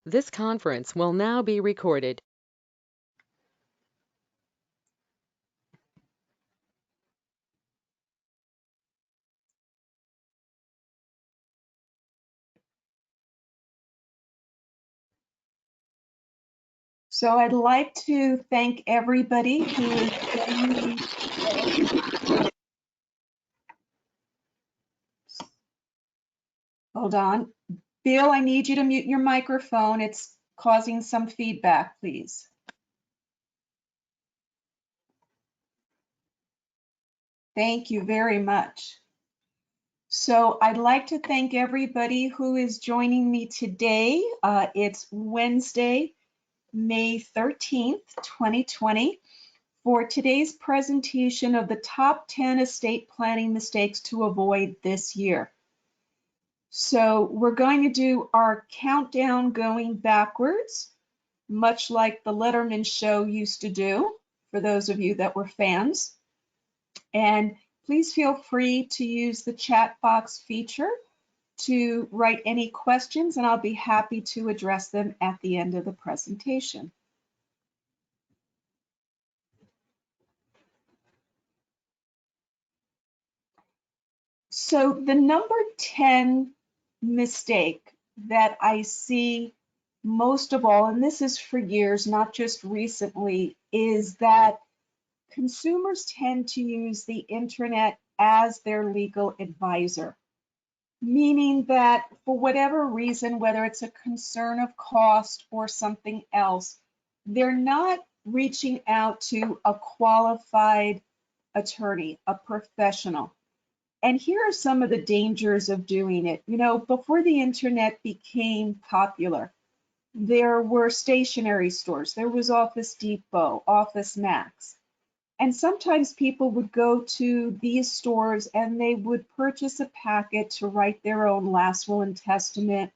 This conference will now be recorded. So I'd like to thank everybody who is joining me today. Hold on. Bill, I need you to mute your microphone. It's causing some feedback, please. Thank you very much. So I'd like to thank everybody who is joining me today. It's Wednesday, May 13th, 2020, for today's presentation of the top 10 estate planning mistakes to avoid this year. So we're going to do our countdown going backwards, much like the Letterman show used to do, for those of you that were fans. And please feel free to use the chat box feature to write any questions, and I'll be happy to address them at the end of the presentation. So the number 10 mistake that I see most of all, and this is for years, not just recently, is that consumers tend to use the internet as their legal advisor, meaning that for whatever reason, whether it's a concern of cost or something else, they're not reaching out to a qualified attorney, a professional. And here are some of the dangers of doing it. You know, before the internet became popular, there were stationery stores. There was Office Depot, Office Max. And sometimes people would go to these stores and they would purchase a packet to write their own last will and testament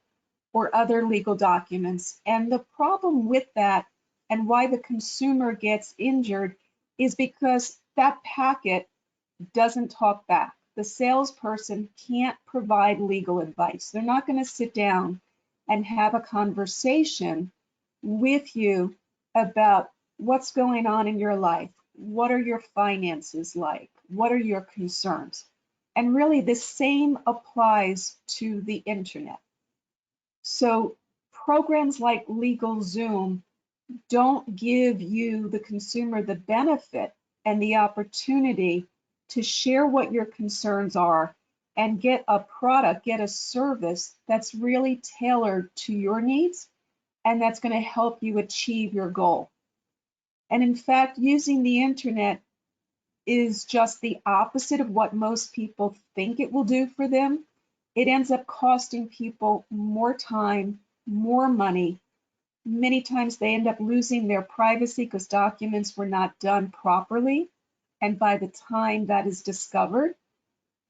or other legal documents. And the problem with that and why the consumer gets injured is because that packet doesn't talk back. The salesperson can't provide legal advice. They're not going to sit down and have a conversation with you about what's going on in your life. What are your finances like? What are your concerns? And really the same applies to the internet. So programs like LegalZoom don't give you, the consumer, the benefit and the opportunity to share what your concerns are and get a product, get a service that's really tailored to your needs and that's going to help you achieve your goal. And in fact, using the internet is just the opposite of what most people think it will do for them. It ends up costing people more time, more money. Many times they end up losing their privacy because documents were not done properly. And by the time that is discovered,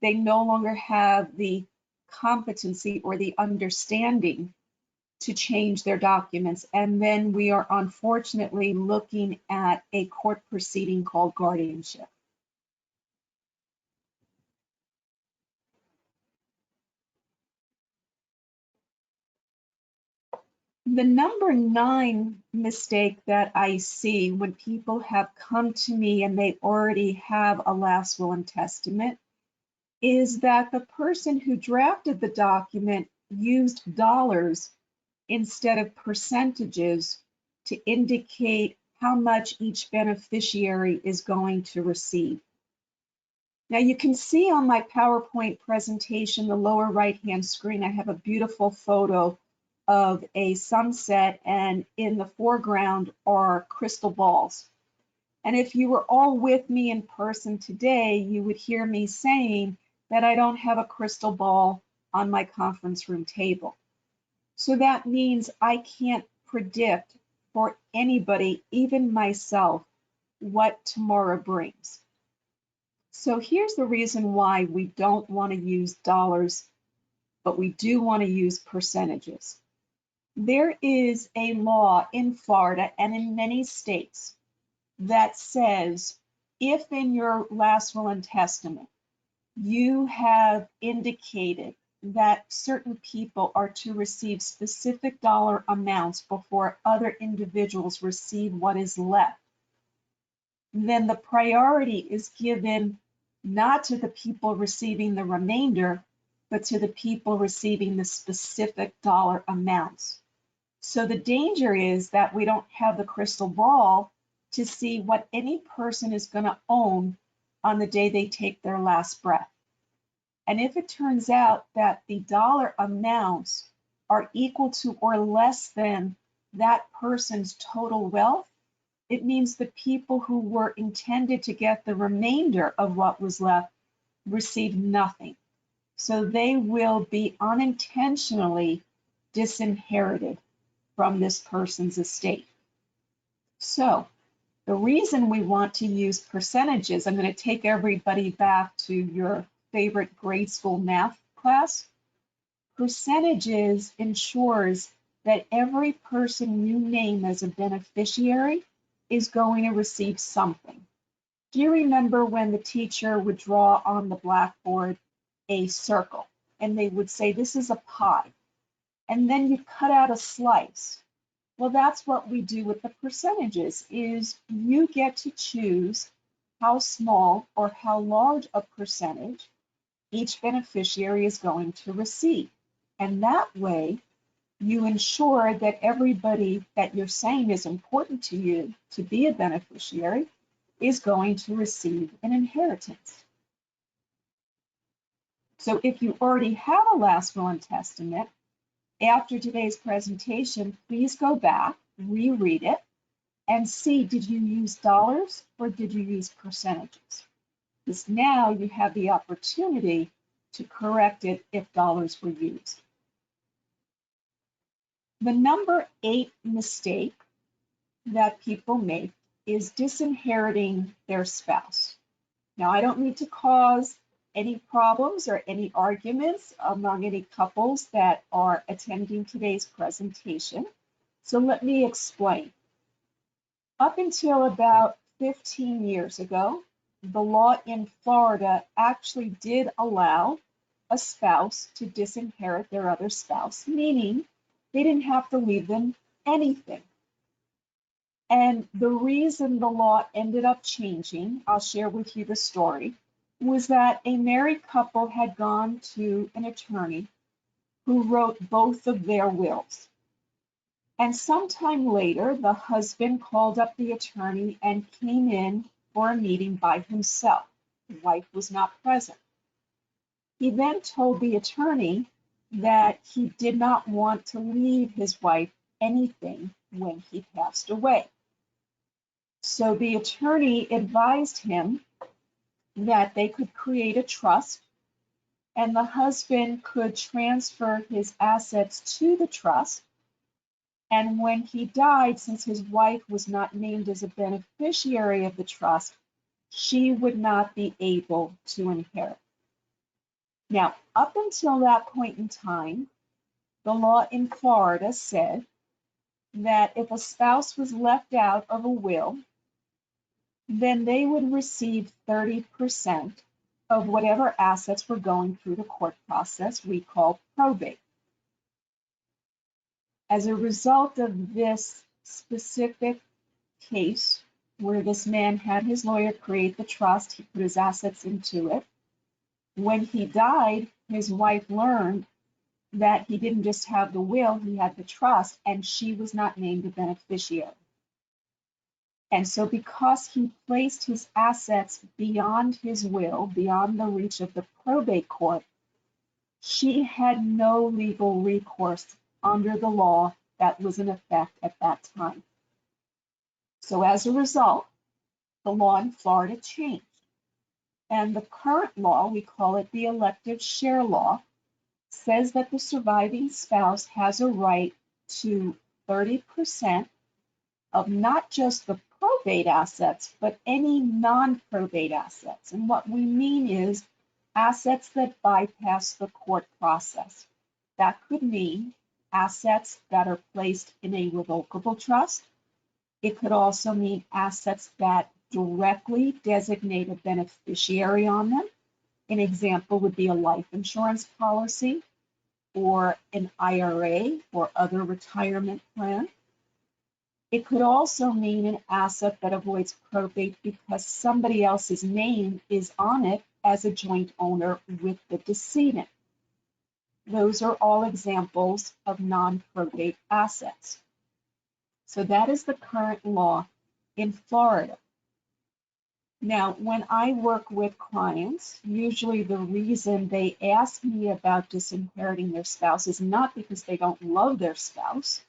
they no longer have the competency or the understanding to change their documents. And then we are unfortunately looking at a court proceeding called guardianship. The number 9 mistake that I see when people have come to me and they already have a last will and testament is that the person who drafted the document used dollars instead of percentages to indicate how much each beneficiary is going to receive. Now you can see on my PowerPoint presentation, the lower right-hand screen, I have a beautiful photo of a sunset, and in the foreground are crystal balls. And if you were all with me in person today, you would hear me saying that I don't have a crystal ball on my conference room table. So that means I can't predict for anybody, even myself, what tomorrow brings. So here's the reason why we don't want to use dollars, but we do want to use percentages. There is a law in Florida and in many states that says if in your last will and testament you have indicated that certain people are to receive specific dollar amounts before other individuals receive what is left, then the priority is given not to the people receiving the remainder, but to the people receiving the specific dollar amounts. So the danger is that we don't have the crystal ball to see what any person is going to own on the day they take their last breath. And if it turns out that the dollar amounts are equal to or less than that person's total wealth, it means the people who were intended to get the remainder of what was left received nothing. So they will be unintentionally disinherited from this person's estate. So the reason we want to use percentages, I'm going to take everybody back to your favorite grade school math class. Percentages ensures that every person you name as a beneficiary is going to receive something. Do you remember when the teacher would draw on the blackboard a circle and they would say, this is a pie, and then you cut out a slice? Well, that's what we do with the percentages, is you get to choose how small or how large a percentage each beneficiary is going to receive. And that way, you ensure that everybody that you're saying is important to you to be a beneficiary is going to receive an inheritance. So if you already have a last will and testament, after today's presentation, please go back, reread it, and see, did you use dollars or did you use percentages? Because now you have the opportunity to correct it if dollars were used. The number 8 mistake that people make is disinheriting their spouse. Now, I don't need to cause any problems or any arguments among any couples that are attending today's presentation. So let me explain. Up until about 15 years ago, the law in Florida actually did allow a spouse to disinherit their other spouse, meaning they didn't have to leave them anything. And the reason the law ended up changing, I'll share with you the story, was that a married couple had gone to an attorney who wrote both of their wills. And sometime later, the husband called up the attorney and came in for a meeting by himself. The wife was not present. He then told the attorney that he did not want to leave his wife anything when he passed away. So the attorney advised him that they could create a trust and the husband could transfer his assets to the trust. And when he died, since his wife was not named as a beneficiary of the trust, she would not be able to inherit. Now, up until that point in time, the law in Florida said that if a spouse was left out of a will, then they would receive 30% of whatever assets were going through the court process we call probate. As a result of this specific case where this man had his lawyer create the trust, he put his assets into it. When he died, his wife learned that he didn't just have the will, he had the trust, and she was not named a beneficiary. And so because he placed his assets beyond his will, beyond the reach of the probate court, she had no legal recourse under the law that was in effect at that time. So as a result, the law in Florida changed. And the current law, we call it the elective share law, says that the surviving spouse has a right to 30% of not just the probate assets, but any non-probate assets. And what we mean is assets that bypass the court process. That could mean assets that are placed in a revocable trust. It could also mean assets that directly designate a beneficiary on them. An example would be a life insurance policy or an IRA or other retirement plan. It could also mean an asset that avoids probate because somebody else's name is on it as a joint owner with the decedent. Those are all examples of non-probate assets. So that is the current law in Florida. Now, when I work with clients, usually the reason they ask me about disinheriting their spouse is not because they don't love their spouse.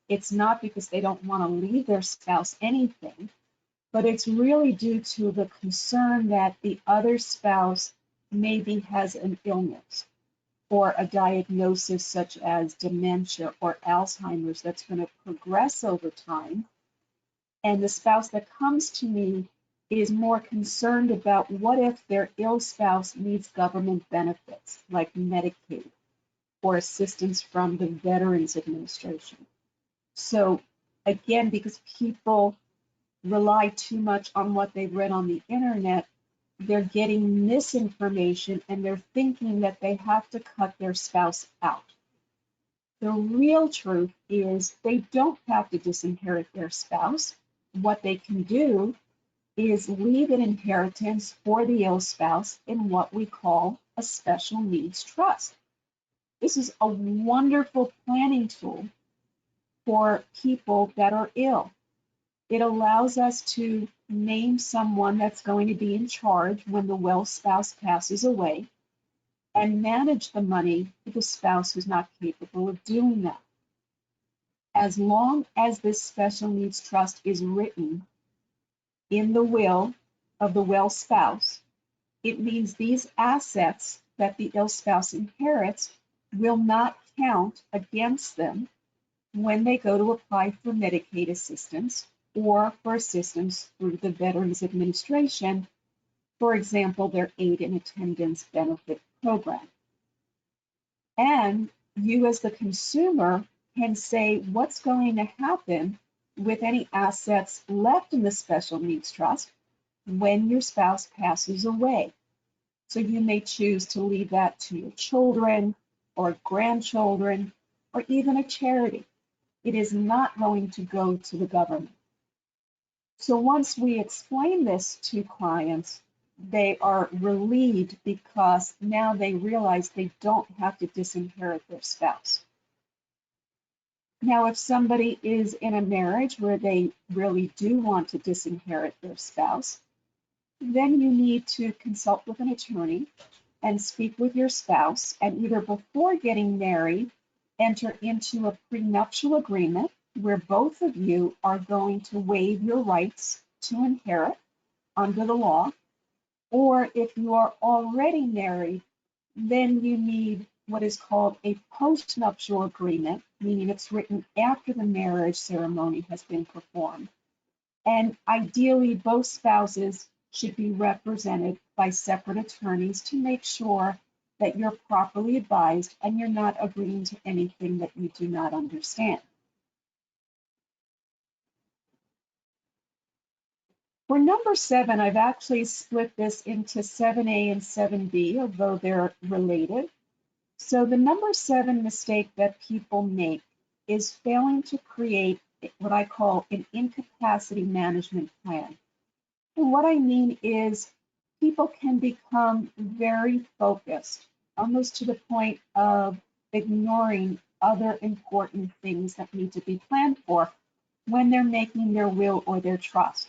It's not because they don't want to leave their spouse anything, but it's really due to the concern that the other spouse maybe has an illness or a diagnosis such as dementia or Alzheimer's that's going to progress over time. And the spouse that comes to me is more concerned about what if their ill spouse needs government benefits like Medicaid or assistance from the Veterans Administration. So again, because people rely too much on what they've read on the internet, they're getting misinformation and they're thinking that they have to cut their spouse out. The real truth is they don't have to disinherit their spouse. What they can do is leave an inheritance for the ill spouse in what we call a special needs trust. This is a wonderful planning tool for people that are ill. It allows us to name someone that's going to be in charge when the well spouse passes away and manage the money for the spouse who's not capable of doing that. As long as this special needs trust is written in the will of the well spouse, it means these assets that the ill spouse inherits will not count against them when they go to apply for Medicaid assistance or for assistance through the Veterans Administration, for example, their aid and attendance benefit program. And you as the consumer can say what's going to happen with any assets left in the special needs trust when your spouse passes away. So you may choose to leave that to your children or grandchildren or even a charity. It is not going to go to the government. So once we explain this to clients, they are relieved because now they realize they don't have to disinherit their spouse. Now, if somebody is in a marriage where they really do want to disinherit their spouse, then you need to consult with an attorney and speak with your spouse, and either before getting married, enter into a prenuptial agreement where both of you are going to waive your rights to inherit under the law, or if you are already married, then you need what is called a postnuptial agreement, meaning it's written after the marriage ceremony has been performed. And ideally, both spouses should be represented by separate attorneys to make sure that you're properly advised and you're not agreeing to anything that you do not understand. For number 7, I've actually split this into 7A and 7B, although they're related. So the number 7 mistake that people make is failing to create what I call an incapacity management plan. And what I mean is people can become very focused, almost to the point of ignoring other important things that need to be planned for when they're making their will or their trust,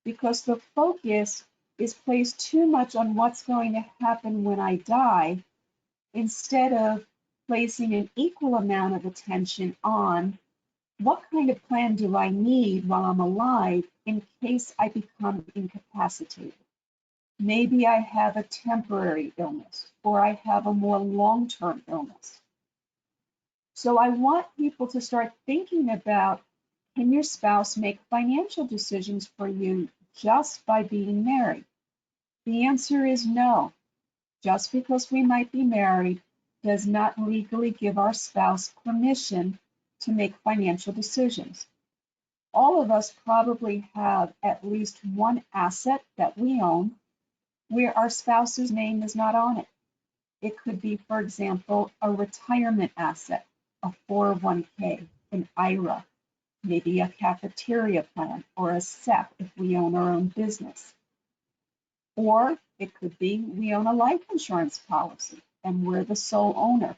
because the focus is placed too much on what's going to happen when I die, instead of placing an equal amount of attention on what kind of plan do I need while I'm alive in case I become incapacitated. Maybe I have a temporary illness or I have a more long-term illness. So I want people to start thinking about, can your spouse make financial decisions for you just by being married? The answer is no. Just because we might be married does not legally give our spouse permission to make financial decisions. All of us probably have at least one asset that we own where our spouse's name is not on it. It could be, for example, a retirement asset, a 401k, an IRA, maybe a cafeteria plan or a SEP if we own our own business. Or it could be we own a life insurance policy and we're the sole owner.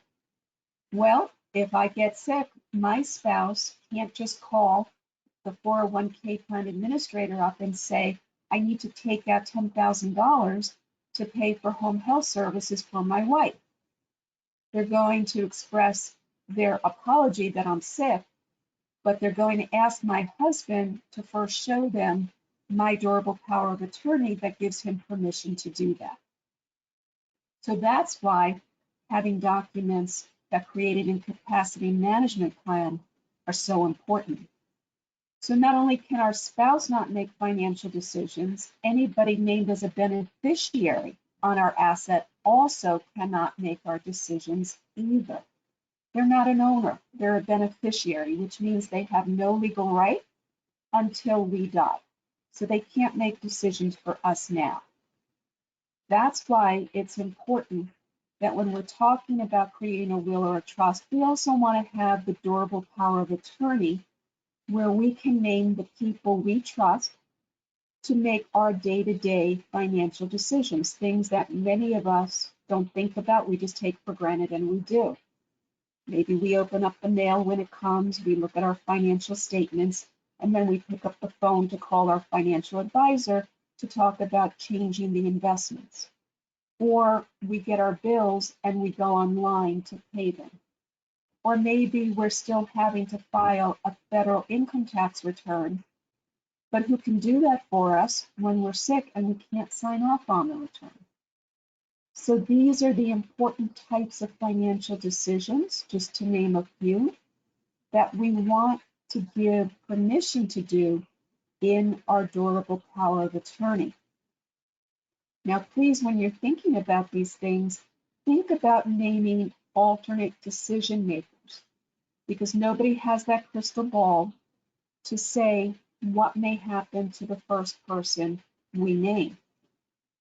Well, if I get sick, my spouse can't just call the 401k plan administrator up and say, I need to take out $10,000 to pay for home health services for my wife. They're going to express their apology that I'm sick, but they're going to ask my husband to first show them my durable power of attorney that gives him permission to do that. So that's why having documents that create an incapacity management plan are so important. So not only can our spouse not make financial decisions, anybody named as a beneficiary on our asset also cannot make our decisions either. They're not an owner, they're a beneficiary, which means they have no legal right until we die. So they can't make decisions for us now. That's why it's important that when we're talking about creating a will or a trust, we also want to have the durable power of attorney where we can name the people we trust to make our day-to-day financial decisions, things that many of us don't think about, we just take for granted, and we do. Maybe we open up the mail when it comes, we look at our financial statements, and then we pick up the phone to call our financial advisor to talk about changing the investments. Or we get our bills and we go online to pay them. Or maybe we're still having to file a federal income tax return, but who can do that for us when we're sick and we can't sign off on the return? So these are the important types of financial decisions, just to name a few, that we want to give permission to do in our durable power of attorney. Now, please, when you're thinking about these things, think about naming alternate decision makers, because nobody has that crystal ball to say what may happen to the first person we name.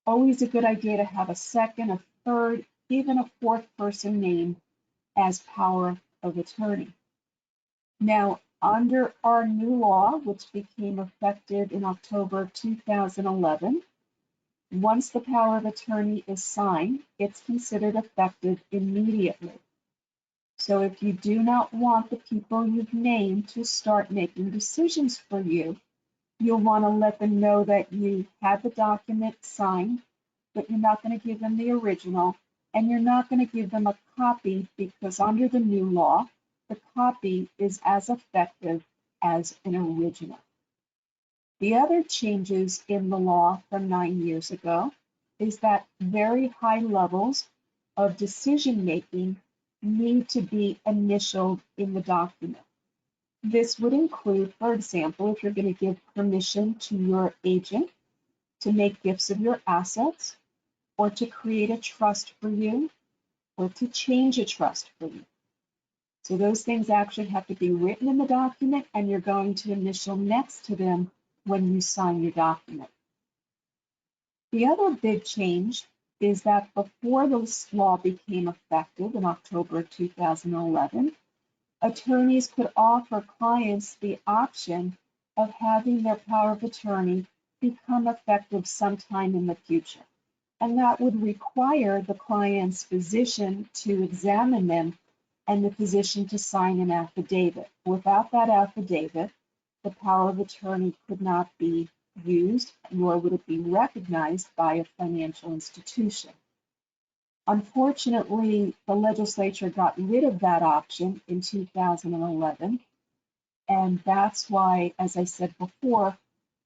Always a good idea to have a second, a third, even a fourth person named as power of attorney. Now, under our new law, which became effective in October of 2011, once the power of attorney is signed, it's considered effective immediately. So if you do not want the people you've named to start making decisions for you, you'll want to let them know that you have the document signed, but you're not going to give them the original, and you're not going to give them a copy because under the new law, the copy is as effective as an original. The other changes in the law from 9 years ago is that very high levels of decision making need to be initialed in the document. This would include, for example, if you're going to give permission to your agent to make gifts of your assets, or to create a trust for you, or to change a trust for you. So those things actually have to be written in the document, and you're going to initial next to them when you sign your document. The other big change is that before this law became effective in October of 2011, attorneys could offer clients the option of having their power of attorney become effective sometime in the future. And that would require the client's physician to examine them and the physician to sign an affidavit. Without that affidavit, the power of attorney could not be used, nor would it be recognized by a financial institution. Unfortunately, the legislature got rid of that option in 2011, and that's why, as I said before,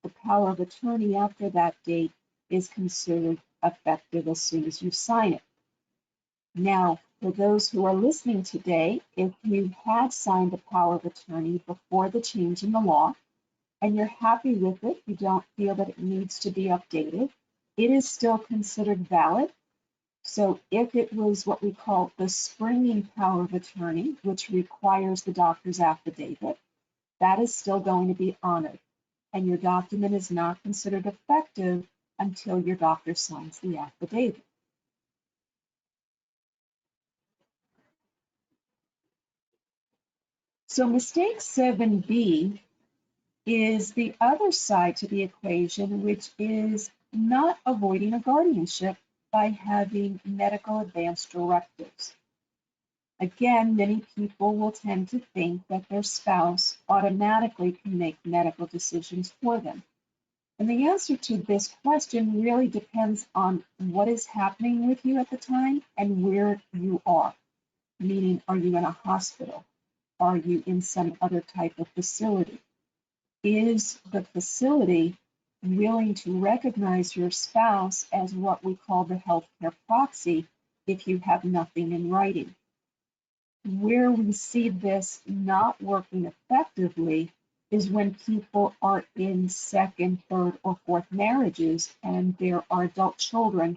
the power of attorney after that date is considered effective as soon as you sign it. Now, for those who are listening today, if you have signed a power of attorney before the change in the law, and you're happy with it, you don't feel that it needs to be updated, it is still considered valid. So if it was what we call the springing power of attorney, which requires the doctor's affidavit, that is still going to be honored. And your document is not considered effective until your doctor signs the affidavit. So mistake 7B is the other side to the equation, which is not avoiding a guardianship by having medical advance directives. Again, many people will tend to think that their spouse automatically can make medical decisions for them. And the answer to this question really depends on what is happening with you at the time and where you are. Meaning, are you in a hospital? Are you in some other type of facility? Is the facility willing to recognize your spouse as what we call the healthcare proxy if you have nothing in writing? Where we see this not working effectively is when people are in second, third, or fourth marriages and there are adult children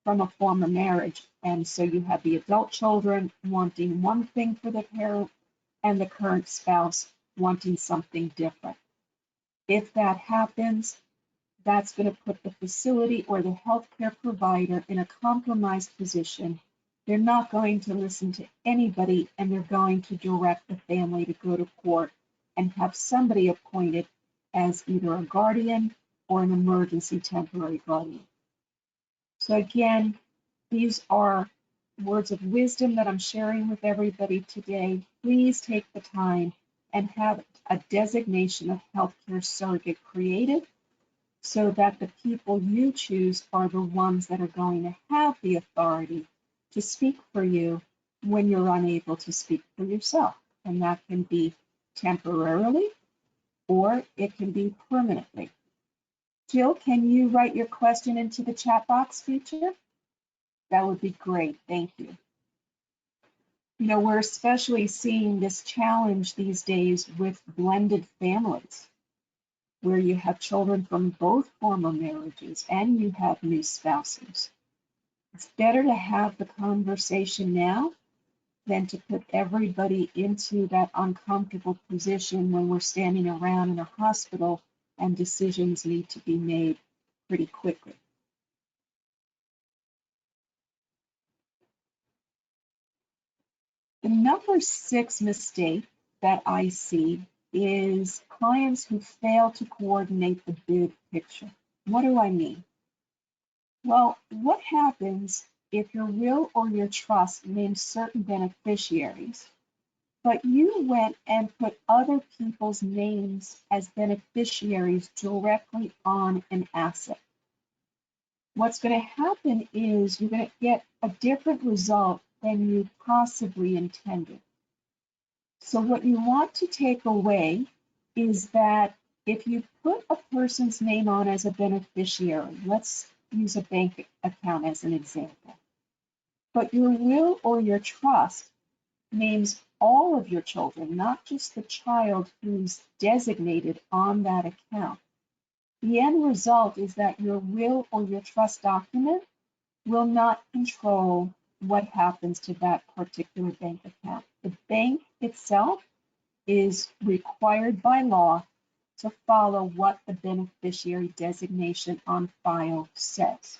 from a former marriage. And so you have the adult children wanting one thing for the parent and the current spouse wanting something different. If that happens, that's going to put the facility or the healthcare provider in a compromised position. They're not going to listen to anybody, and they're going to direct the family to go to court and have somebody appointed as either a guardian or an emergency temporary guardian. So again, these are words of wisdom that I'm sharing with everybody today. Please take the time and have a designation of healthcare surrogate created so that the people you choose are the ones that are going to have the authority to speak for you when you're unable to speak for yourself. And that can be temporarily or it can be permanently. Jill, can you write your question into the chat box feature? That would be great. Thank you. You know, we're especially seeing this challenge these days with blended families, where you have children from both former marriages and you have new spouses. It's better to have the conversation now than to put everybody into that uncomfortable position when we're standing around in a hospital and decisions need to be made pretty quickly. The number 6 mistake that I see is clients who fail to coordinate the big picture. What do I mean? Well, what happens if your will or your trust names certain beneficiaries, but you went and put other people's names as beneficiaries directly on an asset? What's going to happen is you're going to get a different result than you possibly intended. So what you want to take away is that if you put a person's name on as a beneficiary, let's use a bank account as an example, but your will or your trust names all of your children, not just the child who's designated on that account. The end result is that your will or your trust document will not control what happens to that particular bank account. The bank itself is required by law to follow what the beneficiary designation on file says.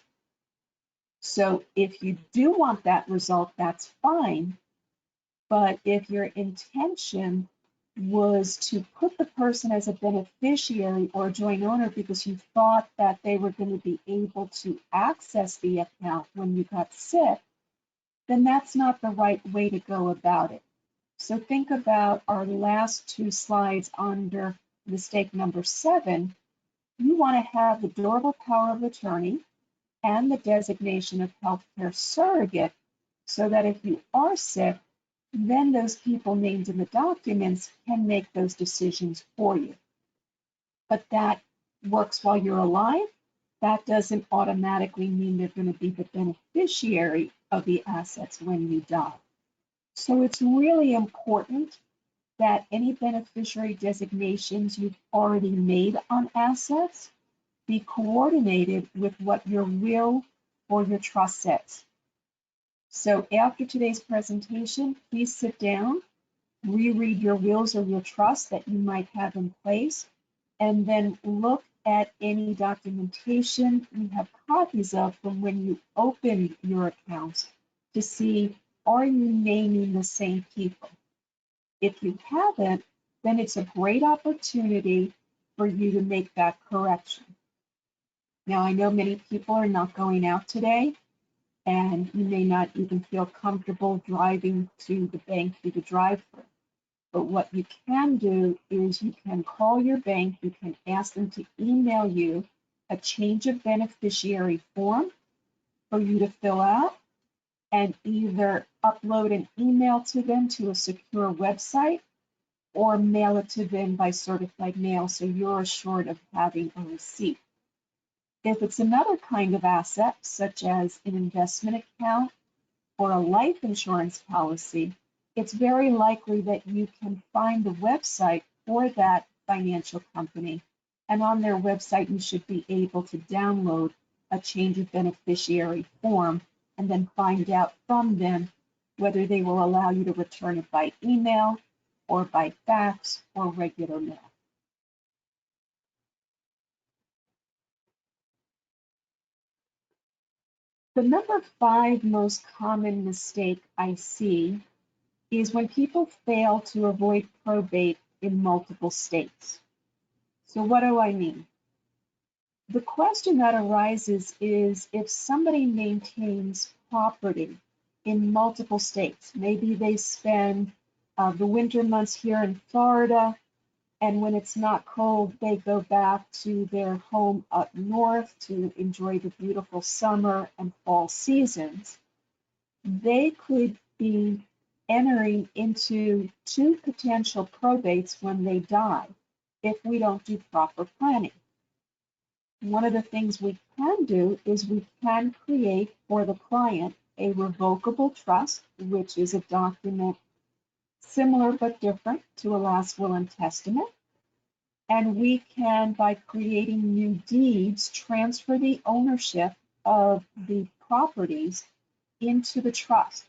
So if you do want that result, that's fine. But if your intention was to put the person as a beneficiary or a joint owner because you thought that they were going to be able to access the account when you got sick, then that's not the right way to go about it. So think about our last 2 slides under mistake number 7. You want to have the durable power of attorney and the designation of healthcare surrogate so that if you are sick, then those people named in the documents can make those decisions for you. But that works while you're alive. That doesn't automatically mean they're going to be the beneficiary of the assets when you die. So it's really important that any beneficiary designations you've already made on assets be coordinated with what your will or your trust says. So after today's presentation, please sit down, reread your wills or your trusts that you might have in place, and then look at any documentation you have copies of from when you open your accounts to see, are you naming the same people? If you haven't, then it's a great opportunity for you to make that correction. Now, I know many people are not going out today, and you may not even feel comfortable driving to the bank through the drive-thru. But what you can do is you can call your bank, you can ask them to email you a change of beneficiary form for you to fill out, and either upload an email to them to a secure website or mail it to them by certified mail so you're assured of having a receipt. If it's another kind of asset, such as an investment account or a life insurance policy, it's very likely that you can find the website for that financial company. And on their website, you should be able to download a change of beneficiary form and then find out from them whether they will allow you to return it by email or by fax or regular mail. The number 5 most common mistake I see is when people fail to avoid probate in multiple states. So what do I mean? The question that arises is if somebody maintains property in multiple states, maybe they spend the winter months here in Florida, and when it's not cold, they go back to their home up north to enjoy the beautiful summer and fall seasons. They could be entering into 2 potential probates when they die if we don't do proper planning. One of the things we can do is we can create for the client a revocable trust, which is a document similar but different to a last will and testament. And we can, by creating new deeds, transfer the ownership of the properties into the trust.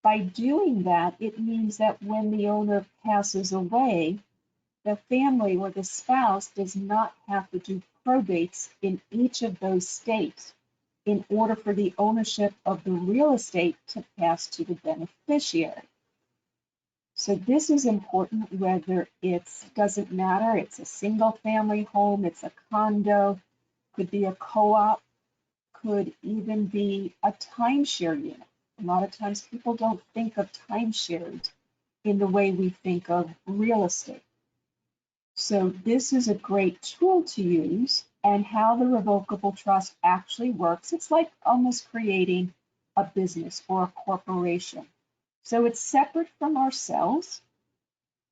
By doing that, it means that when the owner passes away, the family or the spouse does not have to do probates in each of those states in order for the ownership of the real estate to pass to the beneficiary. So this is important whether doesn't matter, it's a single family home, it's a condo, could be a co-op, could even be a timeshare unit. A lot of times people don't think of timeshares in the way we think of real estate. So this is a great tool to use, and how the revocable trust actually works. It's like almost creating a business or a corporation. So it's separate from ourselves,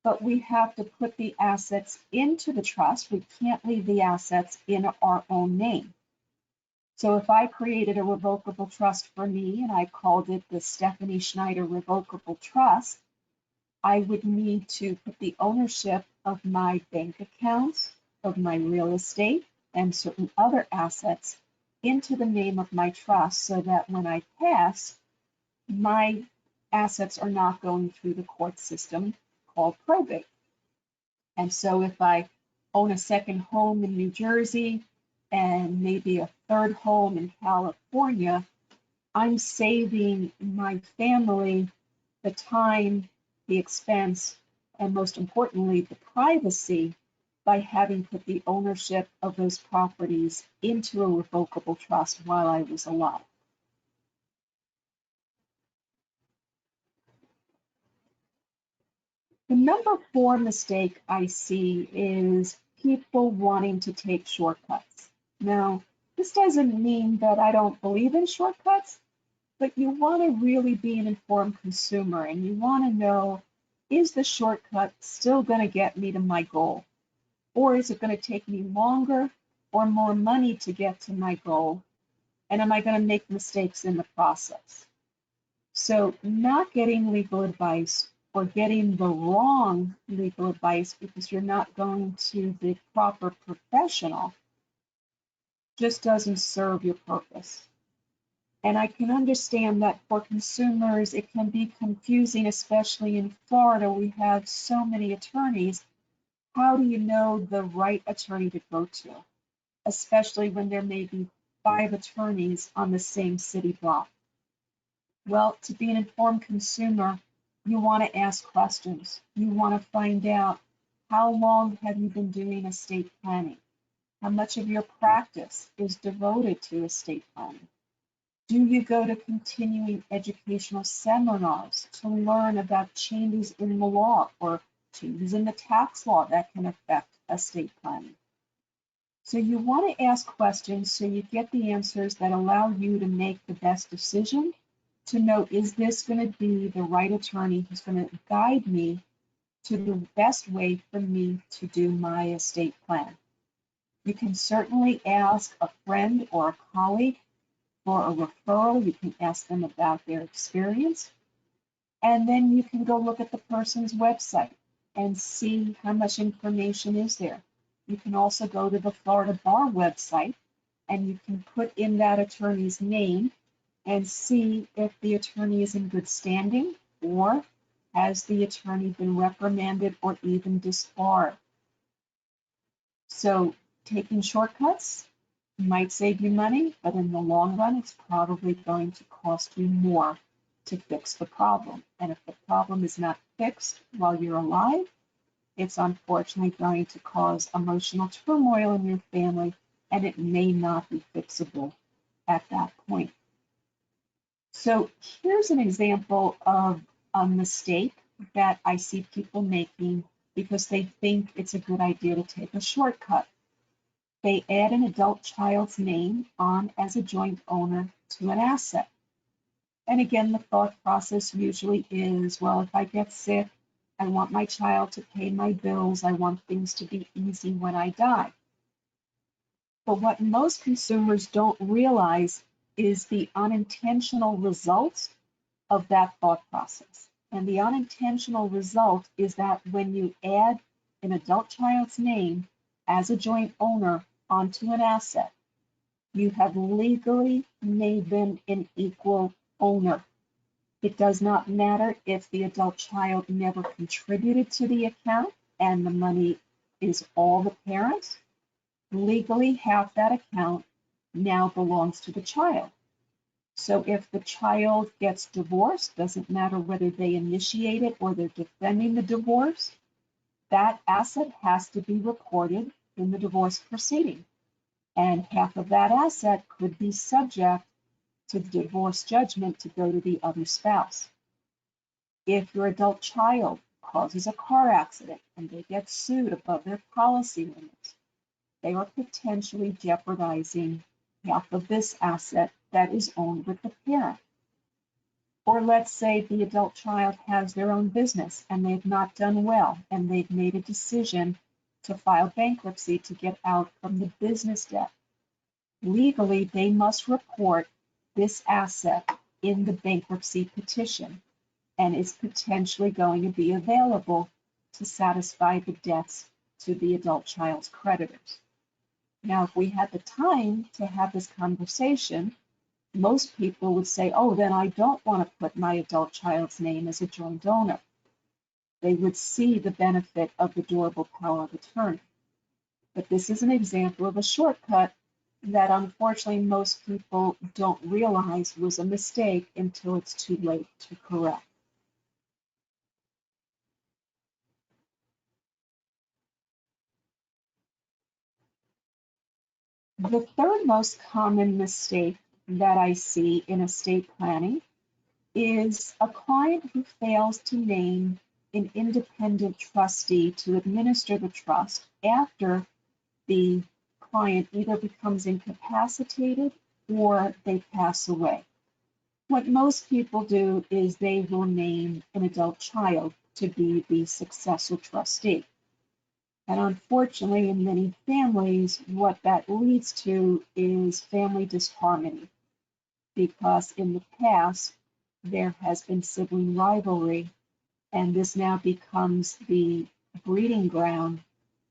but we have to put the assets into the trust. We can't leave the assets in our own name. So if I created a revocable trust for me and I called it the Stephanie Schneider Revocable Trust, I would need to put the ownership of my bank accounts, of my real estate, and certain other assets into the name of my trust so that when I pass, my assets are not going through the court system called probate. And so if I own a second home in New Jersey and maybe a third home in California, I'm saving my family the time, the expense, and most importantly, the privacy by having put the ownership of those properties into a revocable trust while I was alive. The number 4 mistake I see is people wanting to take shortcuts. Now, this doesn't mean that I don't believe in shortcuts, but you want to really be an informed consumer and you want to know, is the shortcut still going to get me to my goal? Or is it going to take me longer or more money to get to my goal? And am I going to make mistakes in the process? So not getting legal advice or getting the wrong legal advice because you're not going to the proper professional just doesn't serve your purpose. And I can understand that for consumers, it can be confusing, especially in Florida. We have so many attorneys. How do you know the right attorney to go to, especially when there may be 5 attorneys on the same city block? Well, to be an informed consumer, You want to ask questions. You want to find out, how long have you been doing estate planning? How much of your practice is devoted to estate planning? Do you go to continuing educational seminars to learn about changes in the law or changes in the tax law that can affect estate planning? So you want to ask questions so you get the answers that allow you to make the best decision, to know, is this going to be the right attorney who's going to guide me to the best way for me to do my estate plan? You can certainly ask a friend or a colleague for a referral. You can ask them about their experience. And then you can go look at the person's website and see how much information is there. You can also go to the Florida Bar website and you can put in that attorney's name and see if the attorney is in good standing, or has the attorney been reprimanded or even disbarred. So taking shortcuts might save you money, but in the long run, it's probably going to cost you more to fix the problem. And if the problem is not fixed while you're alive, it's unfortunately going to cause emotional turmoil in your family, and it may not be fixable at that point. So here's an example of a mistake that I see people making because they think it's a good idea to take a shortcut. They add an adult child's name on as a joint owner to an asset. And again, the thought process usually is, well, if I get sick, I want my child to pay my bills. I want things to be easy when I die. But what most consumers don't realize is the unintentional results of that thought process. And the unintentional result is that when you add an adult child's name as a joint owner onto an asset, you have legally made them an equal owner. It does not matter if the adult child never contributed to the account and the money is all the parents. Legally, half that account now belongs to the child. So if the child gets divorced, doesn't matter whether they initiate it or they're defending the divorce, that asset has to be recorded in the divorce proceeding. And half of that asset could be subject to the divorce judgment to go to the other spouse. If your adult child causes a car accident and they get sued above their policy limits, they are potentially jeopardizing half of this asset that is owned with the parent. Or let's say the adult child has their own business and they've not done well and they've made a decision to file bankruptcy to get out from the business debt. Legally, they must report this asset in the bankruptcy petition, and it's potentially going to be available to satisfy the debts to the adult child's creditors. Now, if we had the time to have this conversation, most people would say, oh, then I don't want to put my adult child's name as a joint owner. They would see the benefit of the durable power of attorney. But this is an example of a shortcut that unfortunately most people don't realize was a mistake until it's too late to correct. The third most common mistake that I see in estate planning is a client who fails to name an independent trustee to administer the trust after the client either becomes incapacitated or they pass away. What most people do is they will name an adult child to be the successor trustee. And unfortunately, in many families, what that leads to is family disharmony, because in the past, there has been sibling rivalry, and this now becomes the breeding ground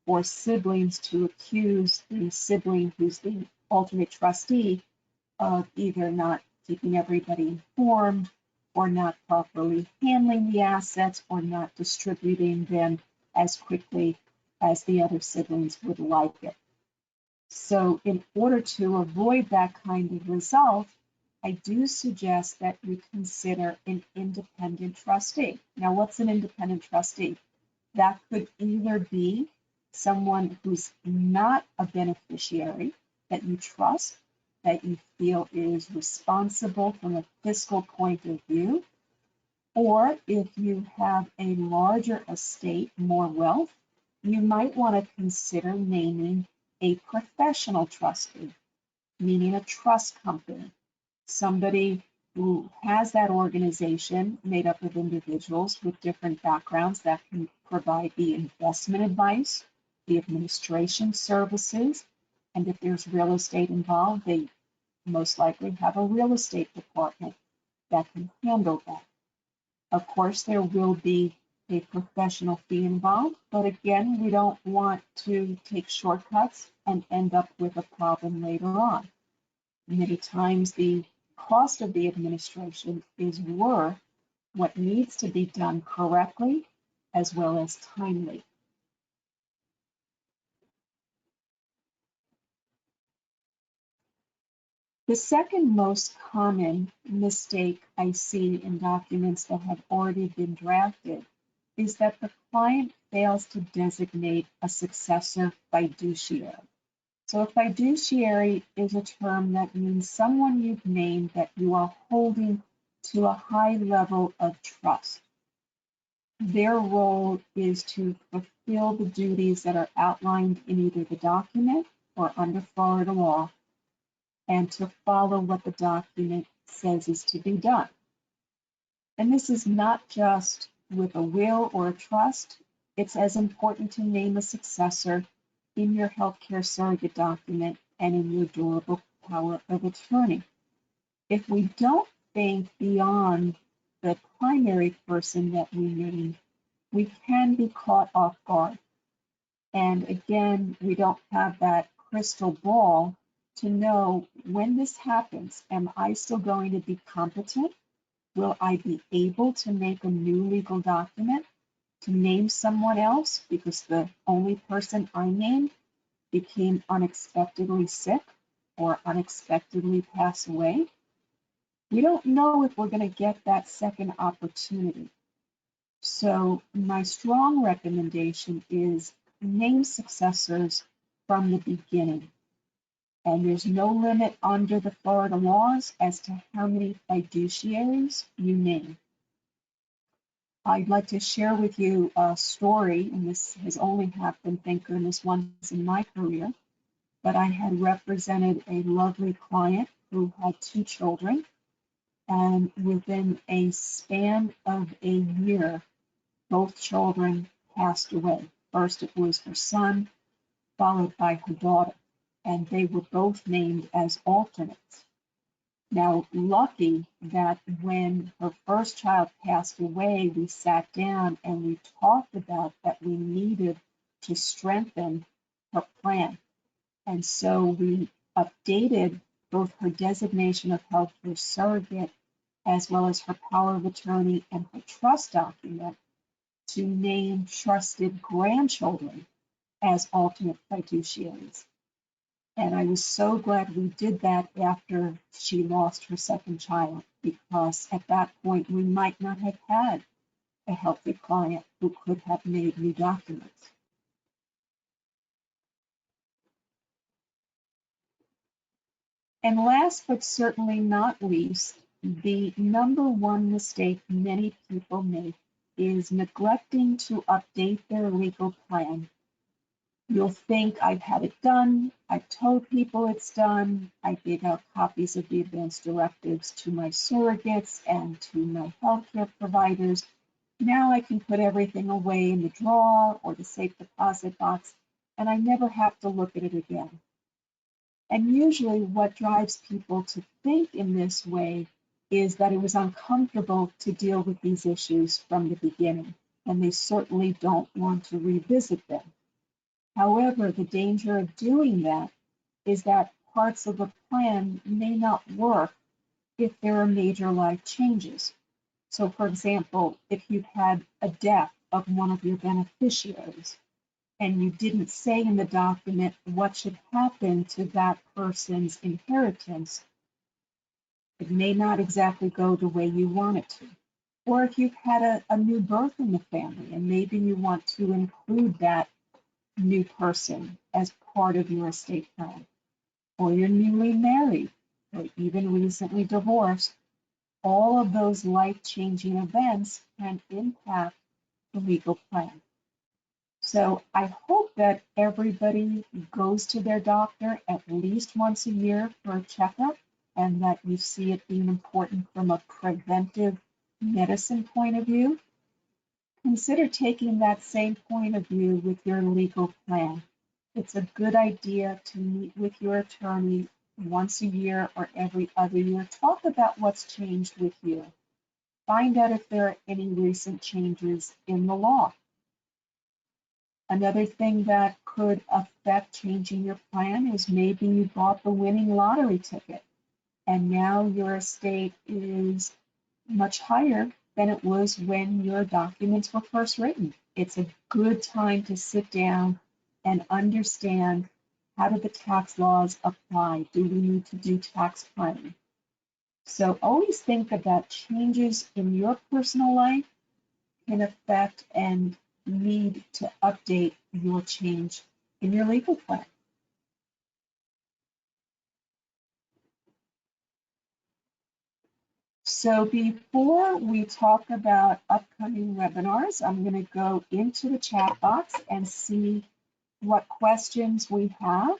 for siblings to accuse the sibling who's the alternate trustee of either not keeping everybody informed or not properly handling the assets or not distributing them as quickly as the other siblings would like it. So in order to avoid that kind of result, I do suggest that you consider an independent trustee. Now, what's an independent trustee? That could either be someone who's not a beneficiary that you trust, that you feel is responsible from a fiscal point of view, or if you have a larger estate, more wealth, you might want to consider naming a professional trustee, meaning a trust company, somebody who has that organization made up of individuals with different backgrounds that can provide the investment advice, the administration services, and if there's real estate involved, they most likely have a real estate department that can handle that. Of course, there will be a professional fee involved, but again, we don't want to take shortcuts and end up with a problem later on. Many times the cost of the administration is worth what needs to be done correctly as well as timely. The second most common mistake I see in documents that have already been drafted is that the client fails to designate a successor fiduciary. So a fiduciary is a term that means someone you've named that you are holding to a high level of trust. Their role is to fulfill the duties that are outlined in either the document or under Florida law, and to follow what the document says is to be done. And this is not just with a will or a trust. It's as important to name a successor in your healthcare surrogate document and in your durable power of attorney. If we don't think beyond the primary person that we name, we can be caught off guard. And again, we don't have that crystal ball to know when this happens, am I still going to be competent? Will I be able to make a new legal document to name someone else because the only person I named became unexpectedly sick or unexpectedly pass away? We don't know if we're going to get that second opportunity. So my strong recommendation is name successors from the beginning. And there's no limit under the Florida laws as to how many fiduciaries you name. I'd like to share with you a story, and this has only happened, thank goodness, once in my career, but I had represented a lovely client who had 2 children, and within a span of a year, both children passed away. First it was her son, followed by her daughter, and they were both named as alternates. Now, lucky that when her first child passed away, we sat down and we talked about that we needed to strengthen her plan. And so we updated both her designation of healthcare surrogate as well as her power of attorney and her trust document to name trusted grandchildren as alternate fiduciaries. And I was so glad we did that after she lost her second child, because at that point we might not have had a healthy client who could have made new documents. And last but certainly not least, the number one mistake many people make is neglecting to update their legal plan. You'll think I've had it done, I've told people it's done, I gave out copies of the advanced directives to my surrogates and to my healthcare providers. Now I can put everything away in the drawer or the safe deposit box, and I never have to look at it again. And usually what drives people to think in this way is that it was uncomfortable to deal with these issues from the beginning, and they certainly don't want to revisit them. However, the danger of doing that is that parts of the plan may not work if there are major life changes. So for example, if you've had a death of one of your beneficiaries and you didn't say in the document what should happen to that person's inheritance, It may not exactly go the way you want it to. Or if you've had a new birth in the family and maybe you want to include that new person as part of your estate plan, or you're newly married, or even recently divorced, all of those life-changing events can impact the legal plan. So I hope that everybody goes to their doctor at least once a year for a checkup, and that you see it being important from a preventive medicine point of view. Consider taking that same point of view with your legal plan. It's a good idea to meet with your attorney once a year or every other year. Talk about what's changed with you. Find out if there are any recent changes in the law. Another thing that could affect changing your plan is maybe you bought the winning lottery ticket and now your estate is much higher than it was when your documents were first written. It's a good time to sit down and understand, how do the tax laws apply? Do we need to do tax planning? So always think that changes in your personal life can affect and need to update your change in your legal plan. So before we talk about upcoming webinars, I'm going to go into the chat box and see what questions we have.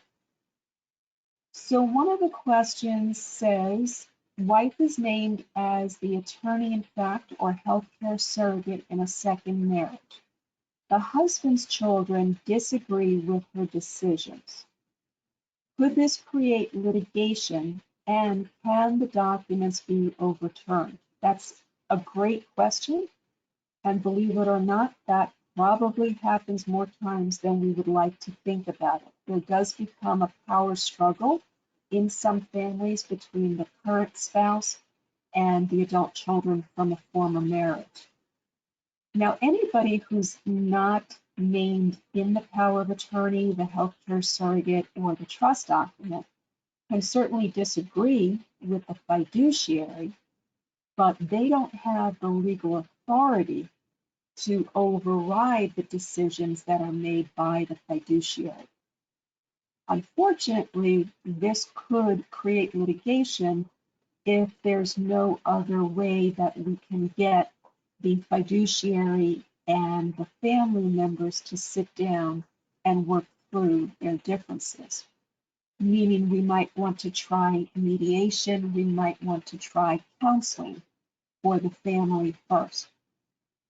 So one of the questions says, wife is named as the attorney in fact or healthcare surrogate in a second marriage. The husband's children disagree with her decisions. Could this create litigation, and can the documents be overturned? That's a great question, and believe it or not, that probably happens more times than we would like to think about it. There does become a power struggle in some families between the current spouse and the adult children from a former marriage. Now, anybody who's not named in the power of attorney, the healthcare surrogate, or the trust document can certainly disagree with the fiduciary, but they don't have the legal authority to override the decisions that are made by the fiduciary. Unfortunately, this could create litigation if there's no other way that we can get the fiduciary and the family members to sit down and work through their differences. Meaning we might want to try mediation, we might want to try counseling for the family first.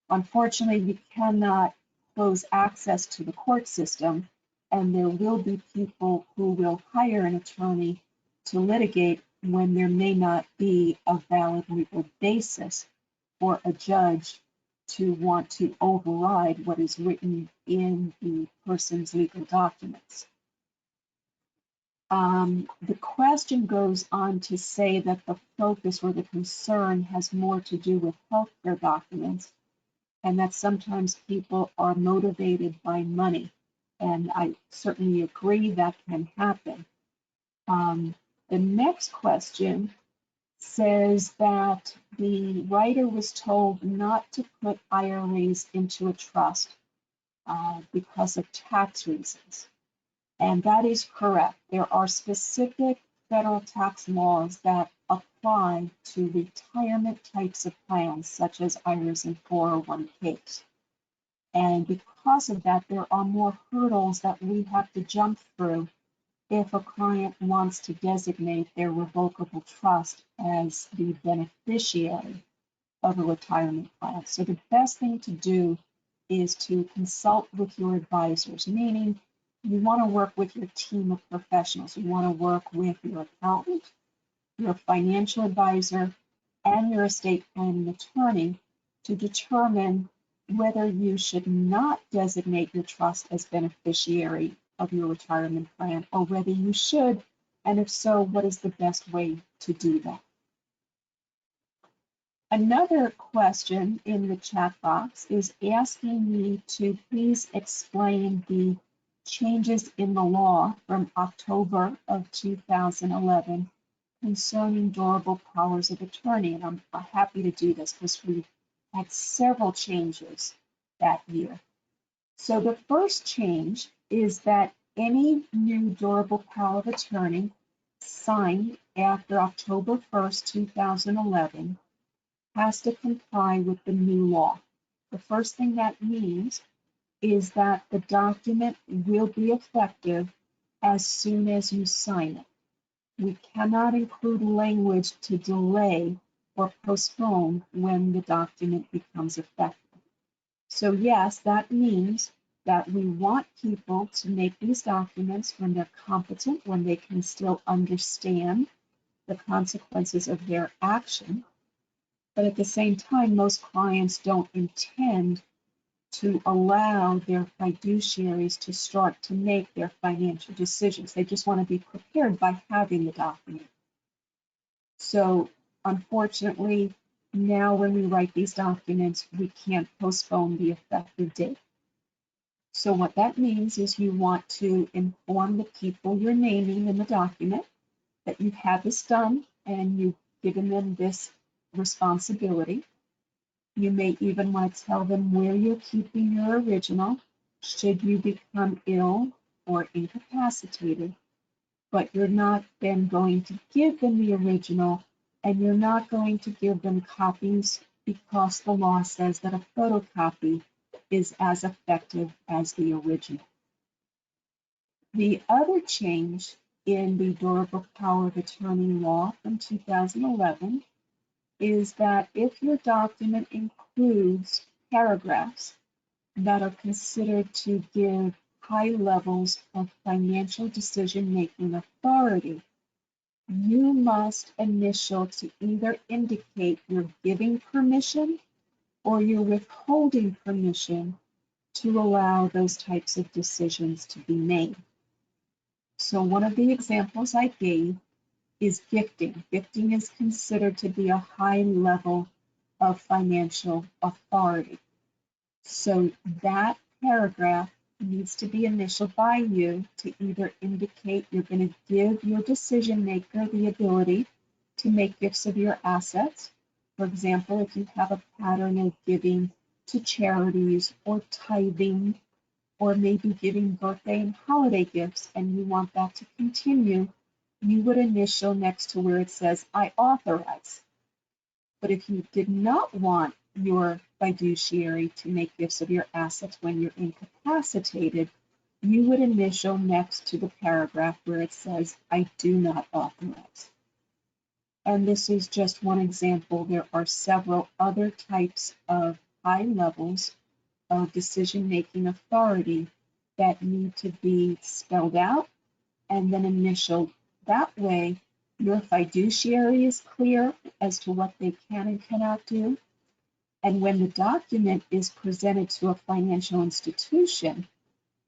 Unfortunately, we cannot close access to the court system, and there will be people who will hire an attorney to litigate when there may not be a valid legal basis for a judge to want to override what is written in the person's legal documents. The question goes on to say that the focus or the concern has more to do with healthcare documents, and that sometimes people are motivated by money. And I certainly agree that can happen. The next question says that the writer was told not to put IRAs into a trust because of tax reasons. And that is correct. There are specific federal tax laws that apply to retirement types of plans, such as IRAs and 401ks. And because of that, there are more hurdles that we have to jump through if a client wants to designate their revocable trust as the beneficiary of a retirement plan. So the best thing to do is to consult with your advisors, meaning you want to work with your team of professionals. You want to work with your accountant, your financial advisor, and your estate planning attorney to determine whether you should not designate your trust as beneficiary of your retirement plan, or whether you should, and if so, what is the best way to do that? Another question in the chat box is asking me to please explain the changes in the law from October of 2011 concerning durable powers of attorney. And I'm happy to do this because we had several changes that year. So the first change is that any new durable power of attorney signed after October 1st, 2011 has to comply with the new law. The first thing that means is that the document will be effective as soon as you sign it. We cannot include language to delay or postpone when the document becomes effective. So yes, that means that we want people to make these documents when they're competent, when they can still understand the consequences of their action. But at the same time, most clients don't intend to allow their fiduciaries to start to make their financial decisions. They just want to be prepared by having the document. So unfortunately, now when we write these documents, we can't postpone the effective date. So what that means is you want to inform the people you're naming in the document that you've had this done and you've given them this responsibility. You may even want to tell them where you're keeping your original should you become ill or incapacitated, but you're not then going to give them the original and you're not going to give them copies because the law says that a photocopy is as effective as the original. The other change in the durable power of attorney law from 2011 is that if your document includes paragraphs that are considered to give high levels of financial decision-making authority, you must initial to either indicate you're giving permission or you're withholding permission to allow those types of decisions to be made. So one of the examples I gave is gifting. Gifting is considered to be a high level of financial authority. So that paragraph needs to be initialed by you to either indicate you're going to give your decision maker the ability to make gifts of your assets. For example, if you have a pattern of giving to charities or tithing, or maybe giving birthday and holiday gifts, and you want that to continue, you would initial next to where it says, I authorize. But if you did not want your fiduciary to make gifts of your assets when you're incapacitated, you would initial next to the paragraph where it says, I do not authorize. And this is just one example. There are several other types of high levels of decision-making authority that need to be spelled out and then initialed. That way, your fiduciary is clear as to what they can and cannot do. And when the document is presented to a financial institution,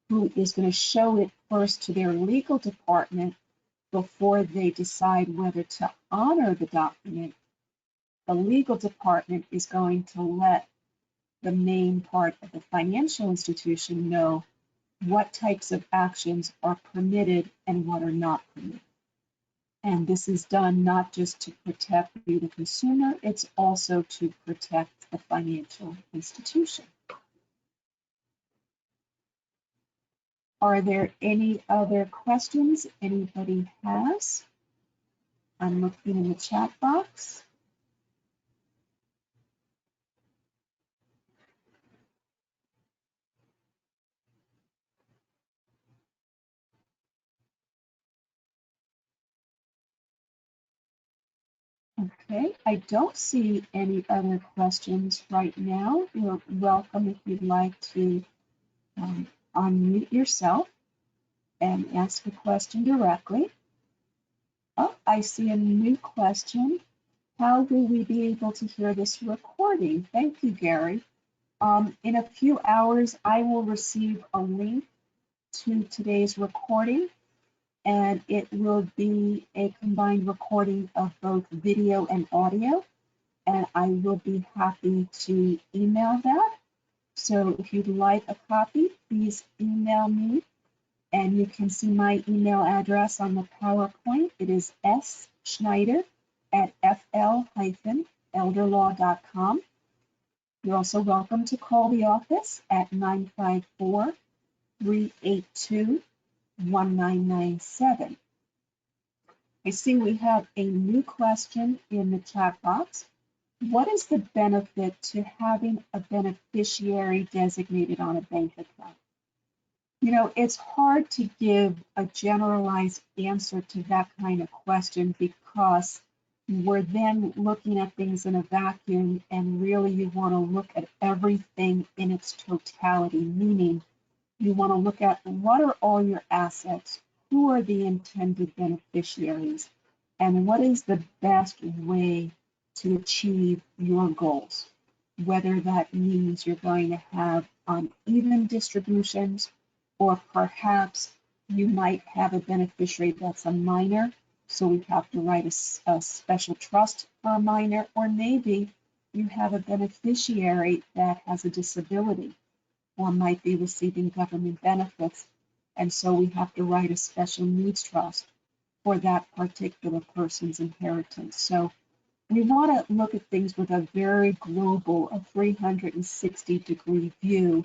who is going to show it first to their legal department before they decide whether to honor the document, the legal department is going to let the main part of the financial institution know what types of actions are permitted and what are not permitted. And this is done not just to protect you, the consumer, it's also to protect the financial institution. Are there any other questions anybody has? I'm looking in the chat box. Okay, I don't see any other questions right now. You're welcome if you'd like to unmute yourself and ask a question directly. Oh, I see a new question. How will we be able to hear this recording? Thank you, Gary. In a few hours, I will receive a link to today's recording, and it will be a combined recording of both video and audio, and I will be happy to email that. So if you'd like a copy, please email me And you can see my email address on the PowerPoint. It is sschneider@fl-elderlaw.com. You're also welcome to call the office at 954-382-1997. I see we have a new question in the chat box. What is the benefit to having a beneficiary designated on a bank account? You know, it's hard to give a generalized answer to that kind of question because we're then looking at things in a vacuum, and really you want to look at everything in its totality, meaning you want to look at what are all your assets, who are the intended beneficiaries, and what is the best way to achieve your goals, whether that means you're going to have uneven distributions, or perhaps you might have a beneficiary that's a minor, so we have to write a special trust for a minor, or maybe you have a beneficiary that has a disability or might be receiving government benefits, and so we have to write a special needs trust for that particular person's inheritance. So we want to look at things with a very global, a 360-degree view,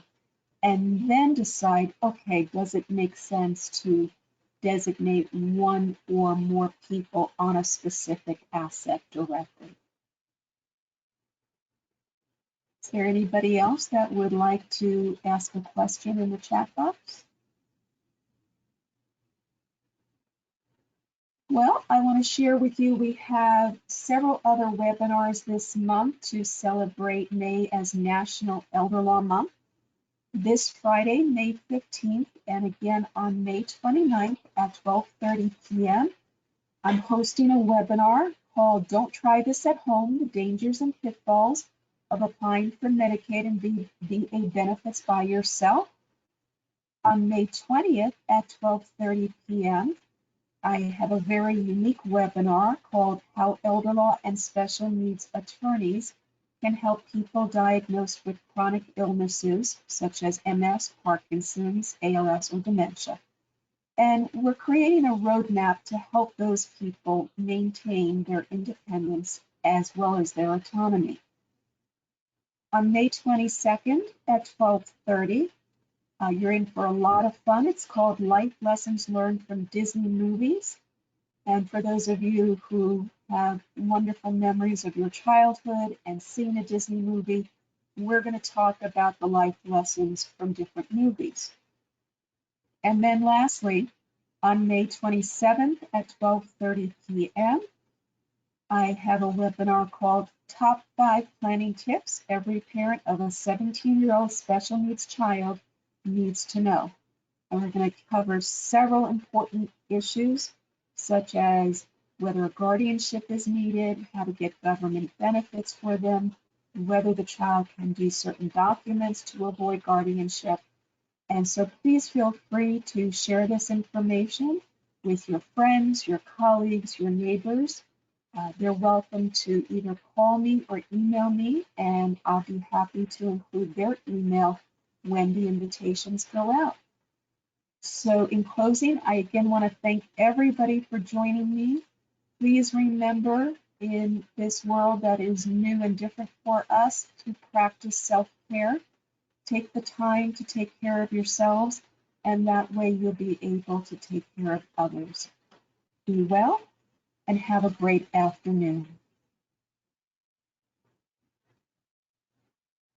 and then decide, okay, does it make sense to designate one or more people on a specific asset directly? Is there anybody else that would like to ask a question in the chat box? Well, I want to share with you, we have several other webinars this month to celebrate May as National Elder Law Month. This Friday, May 15th, and again on May 29th at 12:30 p.m., I'm hosting a webinar called Don't Try This at Home, the Dangers and Pitfalls of Applying for Medicaid and VA Benefits by Yourself. On May 20th at 12:30 p.m., I have a very unique webinar called How Elder Law and Special Needs Attorneys can help people diagnosed with chronic illnesses such as MS, Parkinson's, ALS, or dementia. And we're creating a roadmap to help those people maintain their independence as well as their autonomy. On May 22nd at 12:30, you're in for a lot of fun. It's called Life Lessons Learned from Disney Movies. And for those of you who have wonderful memories of your childhood and seeing a Disney movie, we're going to talk about the life lessons from different movies. And then lastly, on May 27th at 12:30 p.m., I have a webinar called Top 5 Planning Tips Every Parent of a 17-year-old Special Needs Child Needs to Know. And we're going to cover several important issues, such as whether a guardianship is needed, how to get government benefits for them, whether the child can do certain documents to avoid guardianship. And so please feel free to share this information with your friends, your colleagues, your neighbors. They're welcome to either call me or email me, and I'll be happy to include their email when the invitations go out. So in closing, I again want to thank everybody for joining me. Please remember, in this world that is new and different for us, to practice self-care. Take the time to take care of yourselves, and that way you'll be able to take care of others. Be well and have a great afternoon.